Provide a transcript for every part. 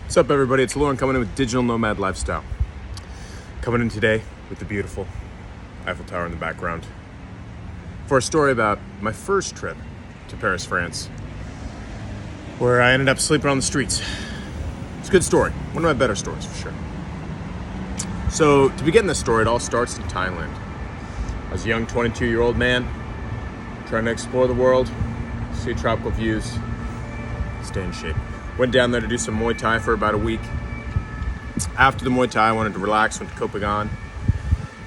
What's up, everybody? It's Lauren coming in with Digital Nomad Lifestyle. Coming in today with the beautiful Eiffel Tower in the background for a story about my first trip to Paris, France, where I ended up sleeping on the streets. It's a good story. One of my better stories, for sure. So, to begin this story, it all starts in Thailand. I was a young 22-year-old man trying to explore the world, see tropical views, stay in shape. Went down there to do some Muay Thai for about a week. After the Muay Thai, I wanted to relax, went to Copenhagen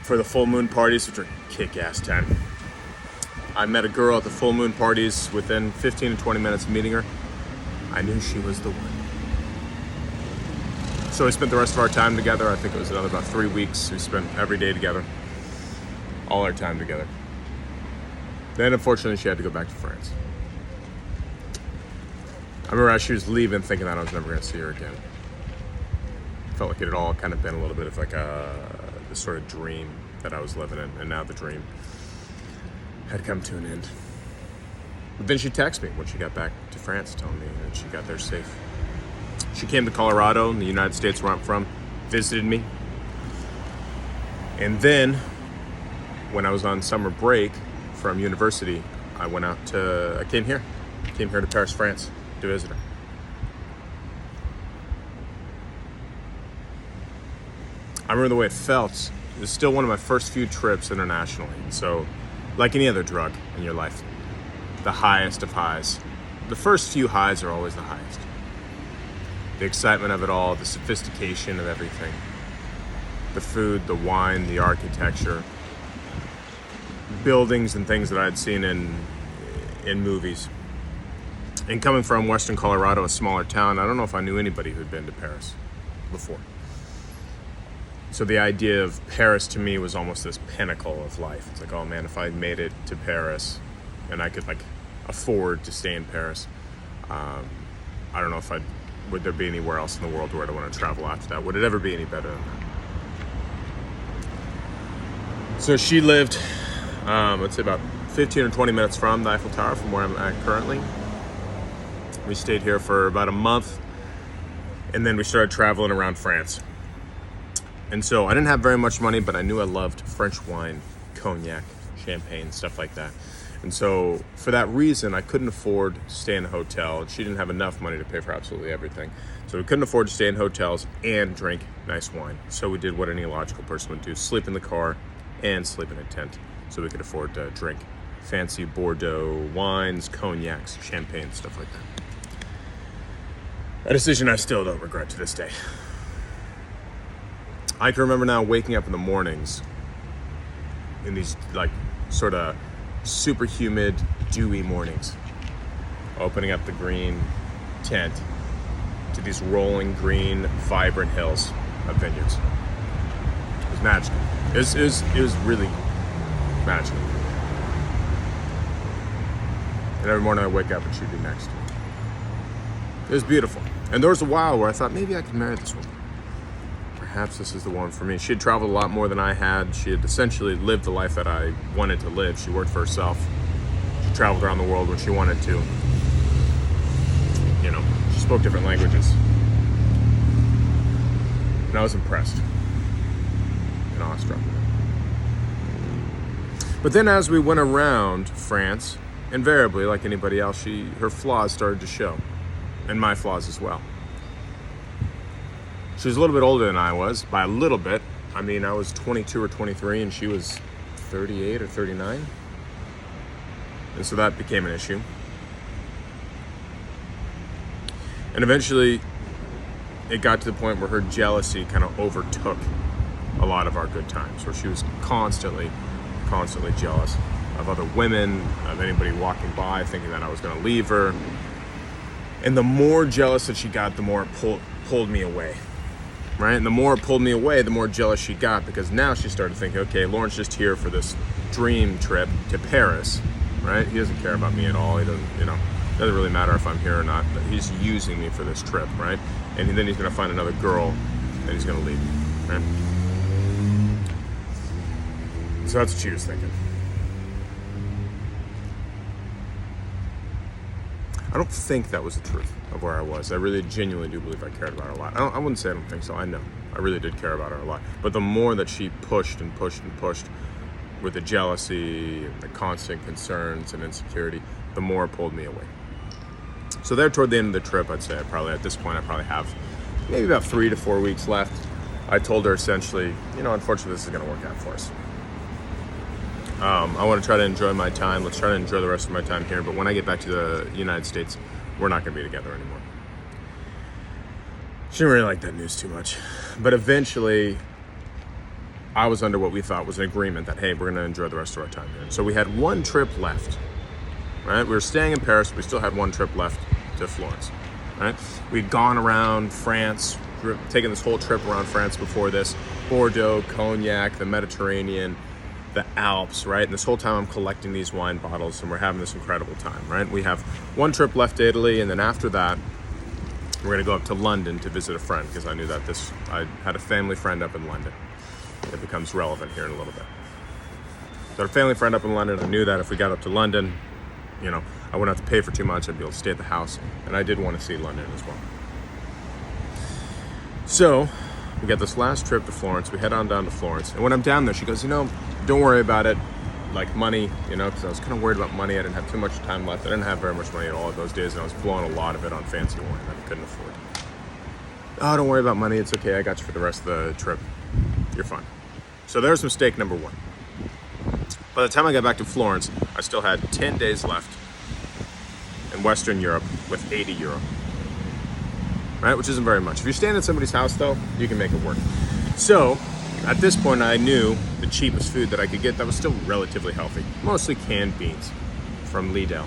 for the full moon parties, which are kick-ass time. I met a girl at the full moon parties. Within 15 to 20 minutes of meeting her, I knew she was the one. So we spent the rest of our time together. I think it was another about 3 weeks. We spent every day together, all our time together. Then, unfortunately, she had to go back to France. I remember as she was leaving, thinking that I was never going to see her again. Felt like it had all kind of been a little bit of like this sort of dream that I was living in, and now the dream had come to an end. But then she texted me when she got back to France, telling me that she got there safe. She came to Colorado in the United States, where I'm from, visited me. And then, when I was on summer break from university, I came here to Paris, France, to visit her. I remember the way it felt. It was still one of my first few trips internationally. So, like any other drug in your life, the highest of highs. The first few highs are always the highest. The excitement of it all, the sophistication of everything. The food, the wine, the architecture. Buildings and things that I'd seen in movies. And coming from Western Colorado, a smaller town, I don't know if I knew anybody who'd been to Paris before. So the idea of Paris to me was almost this pinnacle of life. It's like, oh man, if I made it to Paris and I could afford to stay in Paris, I don't know if would there be anywhere else in the world where I'd want to travel after that? Would it ever be any better than that? So she lived, let's say about 15 or 20 minutes from the Eiffel Tower, from where I'm at currently. We stayed here for about a month, and then we started traveling around France. And so I didn't have very much money, but I knew I loved French wine, cognac, champagne, stuff like that. And so for that reason, I couldn't afford to stay in a hotel. She didn't have enough money to pay for absolutely everything. So we couldn't afford to stay in hotels and drink nice wine. So we did what any logical person would do: sleep in the car and sleep in a tent, so we could afford to drink fancy Bordeaux wines, cognacs, champagne, stuff like that. A decision I still don't regret to this day. I can remember now waking up in the mornings in these sort of super humid, dewy mornings, opening up the green tent to these rolling green, vibrant hills of vineyards. It was magical. It was really magical. And every morning I wake up and she'd be next to me. It was beautiful. And there was a while where I thought, maybe I could marry this woman. Perhaps this is the one for me. She had traveled a lot more than I had. She had essentially lived the life that I wanted to live. She worked for herself. She traveled around the world when she wanted to. She spoke different languages. And I was impressed and awestruck. But then as we went around France, invariably, like anybody else, her flaws started to show. And my flaws as well. She was a little bit older than I was, by a little bit. I mean, I was 22 or 23 and she was 38 or 39. And so that became an issue. And eventually, it got to the point where her jealousy kind of overtook a lot of our good times, where she was constantly jealous of other women, of anybody walking by thinking that I was going to leave her. And the more jealous that she got, the more it pulled me away, right? And the more it pulled me away, the more jealous she got, because now she started thinking, okay, Lauren's just here for this dream trip to Paris, right? He doesn't care about me at all. He doesn't, doesn't really matter if I'm here or not. But he's using me for this trip, right? And then he's going to find another girl and he's going to leave me, right? So that's what she was thinking. I don't think that was the truth. of where I was. I really genuinely do believe I cared about her a lot. I wouldn't say I don't think so. I know. I really did care about her a lot. But the more that she pushed and pushed and pushed with the jealousy and the constant concerns and insecurity, the more it pulled me away. So there toward the end of the trip, I'd say at this point, I probably have maybe about 3 to 4 weeks left. I told her essentially, unfortunately, this is going to work out for us. I want to try to enjoy my time. Let's try to enjoy the rest of my time here. But when I get back to the United States, we're not going to be together anymore. She didn't really like that news too much. But eventually, I was under what we thought was an agreement that, hey, we're going to enjoy the rest of our time here. So we had one trip left, right? We were staying in Paris. We still had one trip left to Florence, right? We'd gone around France, taken this whole trip around France before this. Bordeaux, Cognac, the Mediterranean, the Alps, right? And this whole time I'm collecting these wine bottles and we're having this incredible time, right? We have one trip left to Italy, and then after that, we're gonna go up to London to visit a friend, because I knew that I had a family friend up in London. It becomes relevant here in a little bit. So I had a family friend up in London. I knew that if we got up to London, I wouldn't have to pay for too much. I'd be able to stay at the house. And I did want to see London as well. So we got this last trip to Florence. We head on down to Florence. And when I'm down there, she goes, don't worry about it. Like money, because I was kind of worried about money. I didn't have too much time left. I didn't have very much money at all of those days. And I was blowing a lot of it on fancy wine that I couldn't afford. Oh, don't worry about money. It's okay. I got you for the rest of the trip. You're fine. So there's mistake number one. By the time I got back to Florence, I still had 10 days left in Western Europe with 80 euro. Right? Which isn't very much. If you're staying at somebody's house, though, you can make it work. So at this point, I knew the cheapest food that I could get that was still relatively healthy. Mostly canned beans from Lidl.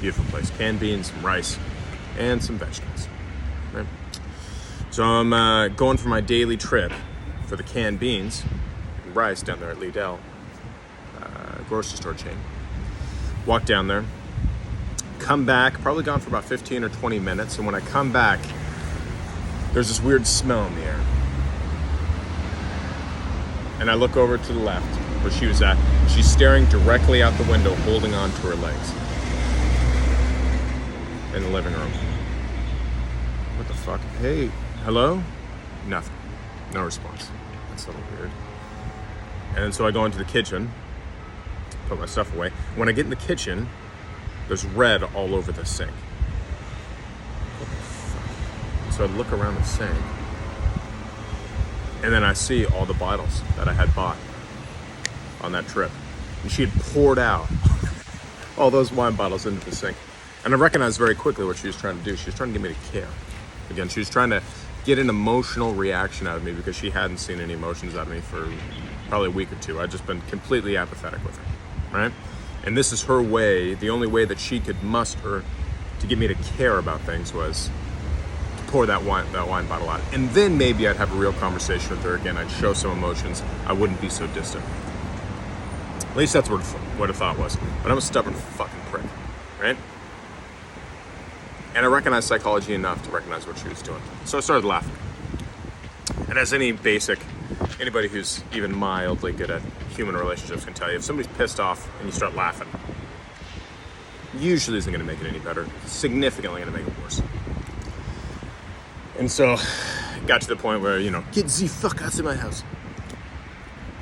Beautiful place. Canned beans, some rice, and some vegetables. Right? So I'm going for my daily trip for the canned beans and rice down there at Lidl, grocery store chain. Walk down there, come back, probably gone for about 15 or 20 minutes. And when I come back, there's this weird smell in the air. And I look over to the left where she was at. She's staring directly out the window, holding on to her legs in the living room. What the fuck? Hey, hello? Nothing. No response. That's a little weird. And so I go into the kitchen, put my stuff away. When I get in the kitchen, there's red all over the sink. What the fuck? So I look around the sink, and then I see all the bottles that I had bought on that trip. And she had poured out all those wine bottles into the sink. And I recognized very quickly what she was trying to do. She was trying to get me to care. Again, she was trying to get an emotional reaction out of me because she hadn't seen any emotions out of me for probably a week or two. I'd just been completely apathetic with her, right? And this is her way. The only way that she could muster to get me to care about things was to pour that wine bottle out. And then maybe I'd have a real conversation with her again. I'd show some emotions. I wouldn't be so distant. At least that's what a thought was. But I'm a stubborn fucking prick, right? And I recognized psychology enough to recognize what she was doing. So I started laughing. And as anybody who's even mildly good at human relationships can tell you, if somebody's pissed off and you start laughing, usually isn't going to make it any better. Significantly going to make it worse. And so it got to the point where, get the fuck out of my house.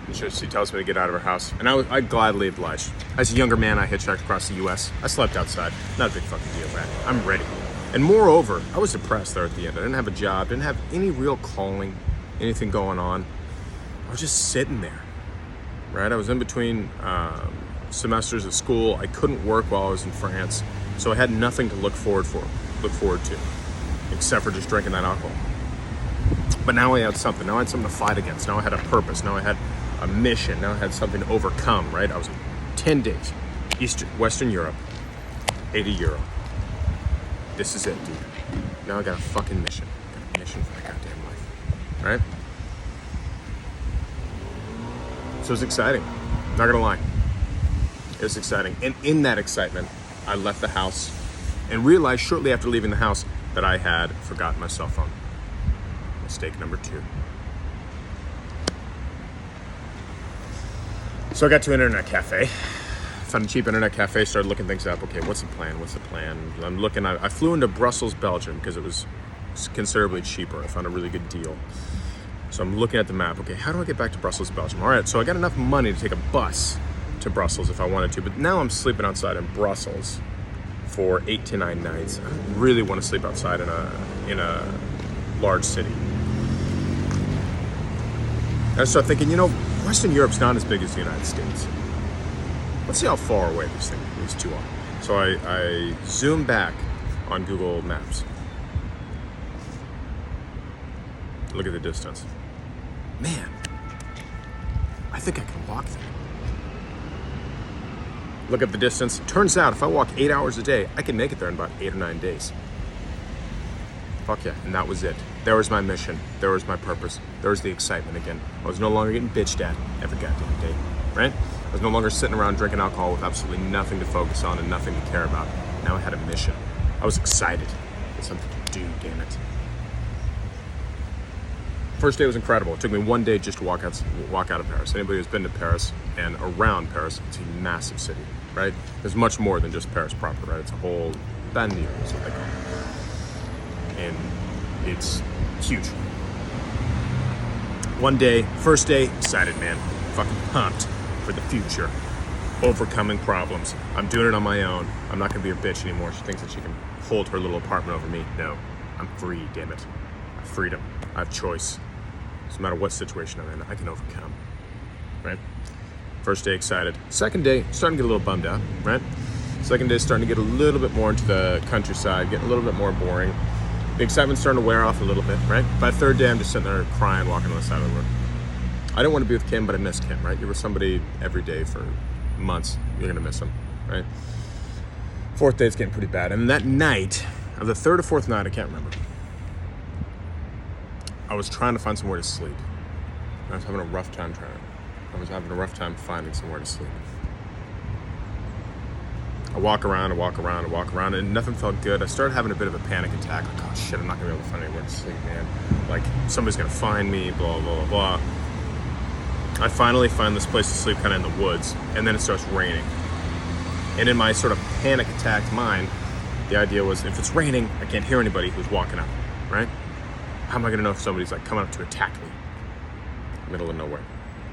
And she tells me to get out of her house. And I gladly obliged. As a younger man, I hitchhiked across the U.S. I slept outside. Not a big fucking deal, man. I'm ready. And moreover, I was depressed there at the end. I didn't have a job, didn't have any real calling, anything going on. I was just sitting there, right? I was in between semesters at school. I couldn't work while I was in France, so I had nothing to look forward to, except for just drinking that alcohol. But now I had something. Now I had something to fight against. Now I had a purpose. Now I had a mission. Now I had something to overcome, right? I was 10 days, Western Europe, 80 euro. This is it, dude. Now I got a fucking mission. I got a mission for my goddamn life, right? So it was exciting, not gonna lie. It was exciting. And in that excitement, I left the house and realized shortly after leaving the house that I had forgotten my cell phone. Mistake number 2. So I got to an internet cafe, found a cheap internet cafe, started looking things up. Okay, what's the plan? What's the plan? I'm looking, I flew into Brussels, Belgium, because it was considerably cheaper. I found a really good deal. So I'm looking at the map. Okay, how do I get back to Brussels, Belgium? All right, so I got enough money to take a bus to Brussels if I wanted to, but now I'm sleeping outside in Brussels for 8 to 9 nights. I don't really want to sleep outside in a large city. I started thinking, you know, Western Europe's not as big as the United States. Let's see how far away these two are. So I zoom back on Google Maps. Look at the distance. Man, I think I can walk there. Look at the distance. Turns out if I walk 8 hours a day, I can make it there in about 8 or 9 days. Fuck yeah, and that was it. There was my mission. There was my purpose. There was the excitement again. I was no longer getting bitched at every goddamn day, right? I was no longer sitting around drinking alcohol with absolutely nothing to focus on and nothing to care about. Now I had a mission. I was excited. I had something to do, damn it. First day was incredible. It took me 1 day just to walk out of Paris. Anybody who's been to Paris and around Paris, it's a massive city, right? There's much more than just Paris proper, right? It's a whole banlieue, is what they call it. And it's huge. One day, first day, excited, man. Fucking pumped for the future. Overcoming problems. I'm doing it on my own. I'm not gonna be her bitch anymore. She thinks that she can hold her little apartment over me. No, I'm free, damn it. I have freedom. I have choice. So no matter what situation I'm in, I can overcome, right? First day, excited. Second day, starting to get a little bummed out, right? Second day, starting to get a little bit more into the countryside, getting a little bit more boring. The excitement's starting to wear off a little bit, right? By the third day, I'm just sitting there crying, walking on the side of the road. I didn't want to be with Kim, but I missed Kim, right? You were somebody every day for months. You're gonna miss him, right? Fourth day, it's getting pretty bad. And that night, of the third or fourth night, I can't remember, I was trying to find somewhere to sleep. I was having a rough time finding somewhere to sleep. I walk around, and nothing felt good. I started having a bit of a panic attack. Like, oh shit, I'm not gonna be able to find anywhere to sleep, man. Like, somebody's gonna find me, blah, blah, blah. I finally find this place to sleep kind of in the woods, and then it starts raining. And in my sort of panic attacked mind, the idea was, if it's raining, I can't hear anybody who's walking up, right? How am I gonna know if somebody's like coming up to attack me? Middle of nowhere.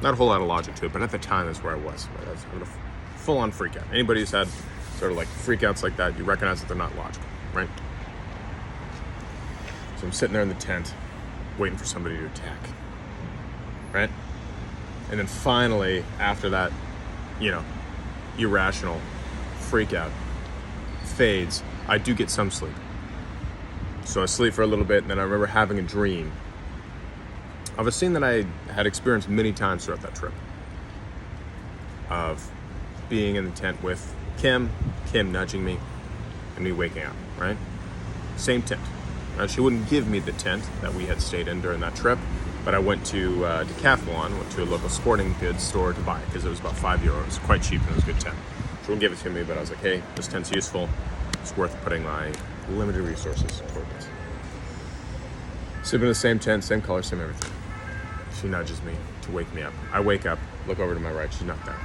Not a whole lot of logic to it, but at the time, that's where I was. Right? I was having a full-on freak out. Anybody who's had sort of like freakouts like that, you recognize that they're not logical, right? So I'm sitting there in the tent, waiting for somebody to attack, right? And then finally, after that, irrational freakout fades, I do get some sleep. So I sleep for a little bit, and then I remember having a dream of a scene that I had experienced many times throughout that trip, of being in the tent with Kim nudging me, and me waking up, right? Same tent. Now, she wouldn't give me the tent that we had stayed in during that trip, but I went to Decathlon, went to a local sporting goods store to buy it, because it was about €5, quite cheap, and it was a good tent. She wouldn't give it to me, but I was like, hey, this tent's useful. It's worth putting my limited resources toward this. Sleeping in the same tent, same color, same everything. She nudges me to wake me up. I wake up, look over to my right, she's not there.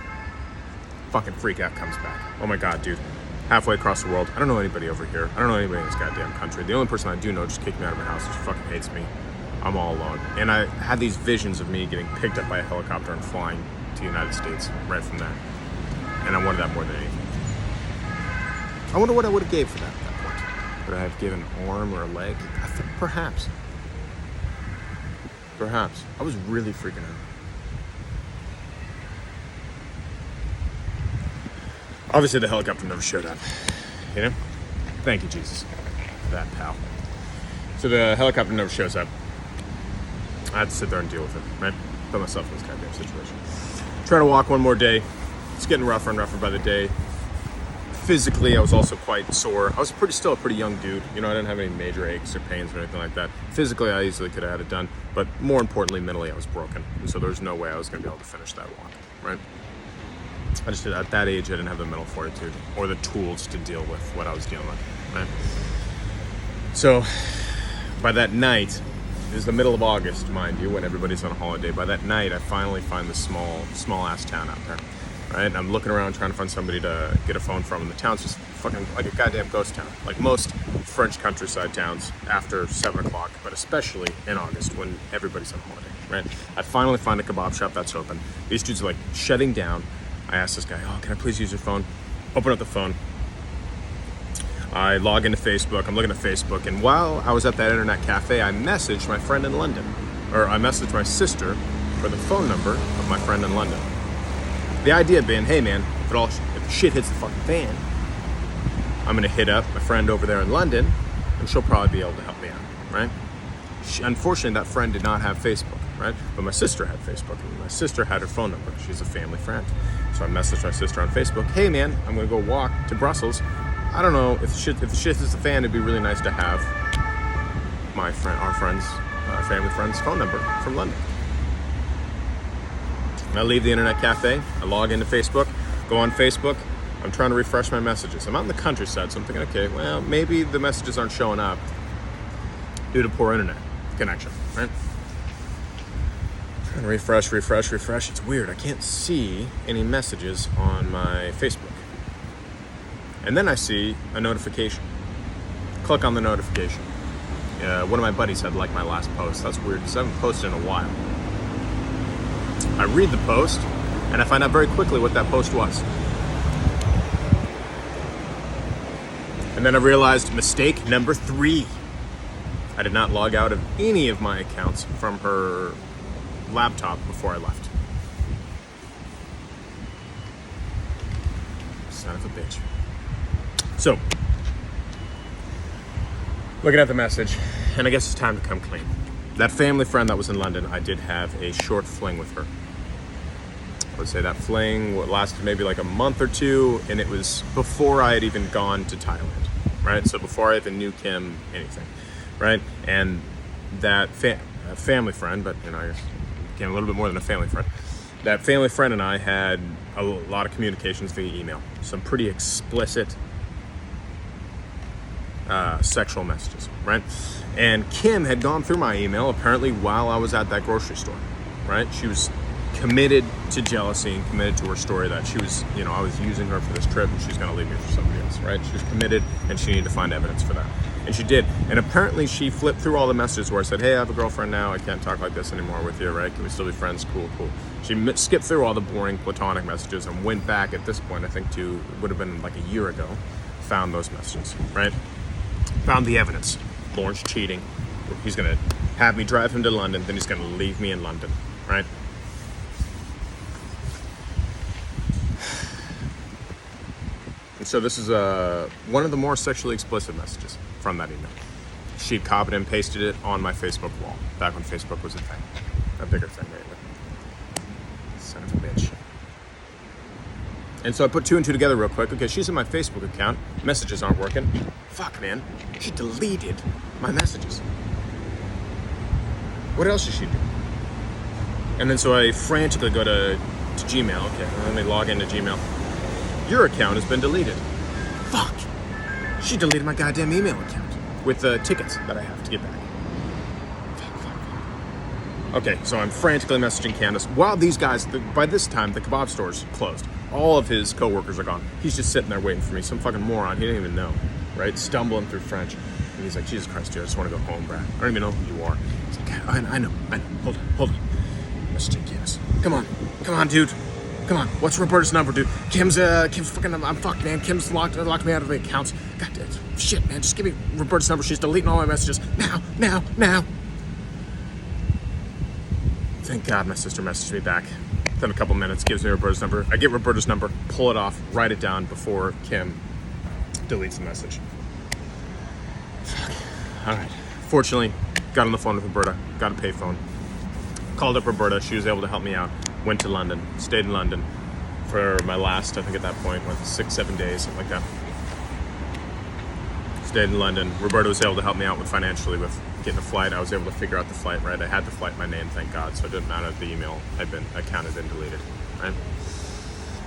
Fucking freak out comes back. Oh my God, dude. Halfway across the world. I don't know anybody over here. I don't know anybody in this goddamn country. The only person I do know just kicked me out of my house. She fucking hates me. I'm all alone. And I had these visions of me getting picked up by a helicopter and flying to the United States right from there. And I wanted that more than anything. I wonder what I would have gave for that at that point. Would I have given an arm or a leg? I think perhaps. Perhaps. I was really freaking out. Obviously, the helicopter never showed up, Thank you, Jesus, for that, pal. So the helicopter never shows up. I had to sit there and deal with it, right? Put myself in this goddamn situation. Trying to walk one more day. It's getting rougher and rougher by the day. Physically, I was also quite sore. I was still a pretty young dude. I didn't have any major aches or pains or anything like that. Physically, I easily could have had it done. But more importantly, mentally, I was broken. And so there was no way I was going to be able to finish that walk, right? At that age, I didn't have the mental fortitude or the tools to deal with what I was dealing with, right? So by that night, it was the middle of August, mind you, when everybody's on holiday. By that night, I finally find this small ass town out there. right? I'm looking around trying to find somebody to get a phone from, and the town's just fucking like a goddamn ghost town. Like most French countryside towns after 7 o'clock, but especially in August when everybody's on holiday, right? I finally find a kebab shop that's open. These dudes are like shutting down. I asked this guy, oh, can I please use your phone? Open up the phone. I log into Facebook. I'm looking at Facebook, and while I was at that internet cafe, I messaged my friend in London, or I messaged my sister for the phone number of my friend in London. The idea being, hey man, if shit hits the fucking fan, I'm gonna hit up my friend over there in London, and she'll probably be able to help me out, right? Unfortunately, that friend did not have Facebook, right? But my sister had Facebook, and my sister had her phone number. She's a family friend. So I messaged my sister on Facebook, hey man, I'm gonna go walk to Brussels. I don't know, if shit hits the fan, it'd be really nice to have our family friend's phone number from London. And I leave the internet cafe, I log into Facebook, go on Facebook, I'm trying to refresh my messages. I'm out in the countryside, so I'm thinking, okay, well, maybe the messages aren't showing up due to poor internet connection, right? Trying to refresh. It's weird, I can't see any messages on my Facebook. And then I see a notification. Click on the notification. One of my buddies had liked my last post. That's weird because I haven't posted in a while. I read the post and I find out very quickly what that post was. And then I realized mistake number 3. I did not log out of any of my accounts from her laptop before I left. Son of a bitch. So, looking at the message, and I guess it's time to come clean. That family friend that was in London, I did have a short fling with her. I would say that fling lasted maybe like a month or 2, and it was before I had even gone to Thailand, right? So before I even knew Kim, anything, right? And that family friend, but you know, I became a little bit more than a family friend. That family friend and I had a lot of communications via email, some pretty explicit sexual messages, right? And Kim had gone through my email apparently while I was at that grocery store, right? She was committed to jealousy and committed to her story that she was, you know, I was using her for this trip and she's going to leave me for somebody else, right? She was committed and she needed to find evidence for that. And she did. And apparently she flipped through all the messages where I said, hey, I have a girlfriend now. I can't talk like this anymore with you, right? Can we still be friends? Cool. She skipped through all the boring platonic messages and went back at this point, I think it would have been like a year ago, found those messages, right? Found the evidence. Lawrence cheating. He's going to have me drive him to London, then he's going to leave me in London, right? And so this is one of the more sexually explicit messages from that email. She'd copied and pasted it on my Facebook wall, back when Facebook was a thing. A bigger thing, lately. Son of a bitch. And so I put 2 and 2 together real quick. Okay, she's in my Facebook account. Messages aren't working. Fuck, man. She deleted my messages. What else did she do? And then so I frantically go to Gmail. Okay, let me log into Gmail. Your account has been deleted. Fuck. She deleted my goddamn email account with the tickets that I have to get back. Fuck. Okay, so I'm frantically messaging Candace. While these guys, by this time, the kebab store's closed. All of his coworkers are gone. He's just sitting there waiting for me. Some fucking moron. He didn't even know, right? Stumbling through French. And he's like, Jesus Christ, dude, I just want to go home, Brad. I don't even know who you are. He's like, I know. Hold on. Messaging Candace. Come on, dude. Come on. What's Roberta's number, dude? Kim's fucking, I'm fucked, man. Kim's locked me out of the accounts. God damn, shit, man. Just give me Roberta's number. She's deleting all my messages. Now. Thank God my sister messaged me back. Then a couple minutes, gives me Roberta's number. I get Roberta's number, pull it off, write it down before Kim deletes the message. Fuck. All right. Fortunately, got on the phone with Roberta, got a payphone. Called up Roberta, she was able to help me out. Went to London, stayed in London for my last, I think at that point, 6-7 days, something like that. Stayed in London. Roberta was able to help me out financially with getting a flight. I was able to figure out the flight, right? I had the flight in my name, thank God, so it didn't matter if the email account had been deleted, right?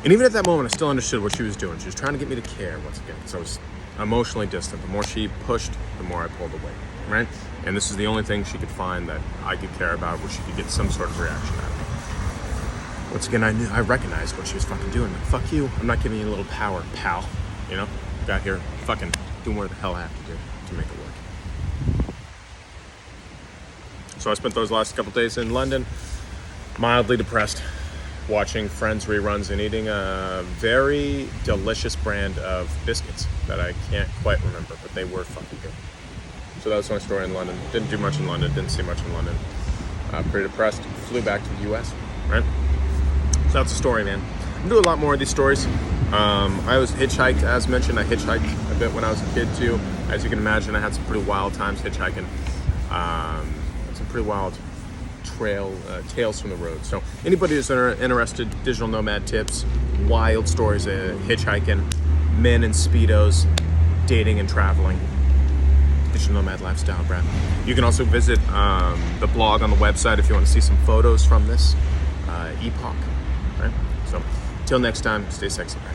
And even at that moment, I still understood what she was doing. She was trying to get me to care once again, because I was emotionally distant. The more she pushed, the more I pulled away, right? And this is the only thing she could find that I could care about, where she could get some sort of reaction out of me. once again, I recognized what she was fucking doing. Like, fuck you. I'm not giving you a little power, pal. You know? Got here, fucking doing what the hell I have to do to make it work. So I spent those last couple days in London, mildly depressed, watching Friends reruns and eating a very delicious brand of biscuits that I can't quite remember, but they were fucking good. So that was my story in London. Didn't do much in London, didn't see much in London. Pretty depressed, flew back to the US, right? So that's the story, man. I'm doing a lot more of these stories. I was hitchhiked, as mentioned. I hitchhiked a bit when I was a kid too. As you can imagine, I had some pretty wild times hitchhiking. Some pretty wild tales from the road. So anybody who's interested, digital nomad tips, wild stories of hitchhiking, men in Speedos, dating and traveling, digital nomad lifestyle, Brad. You can also visit the blog on the website if you want to see some photos from this epoch. Right? So, till next time, stay sexy, Brad.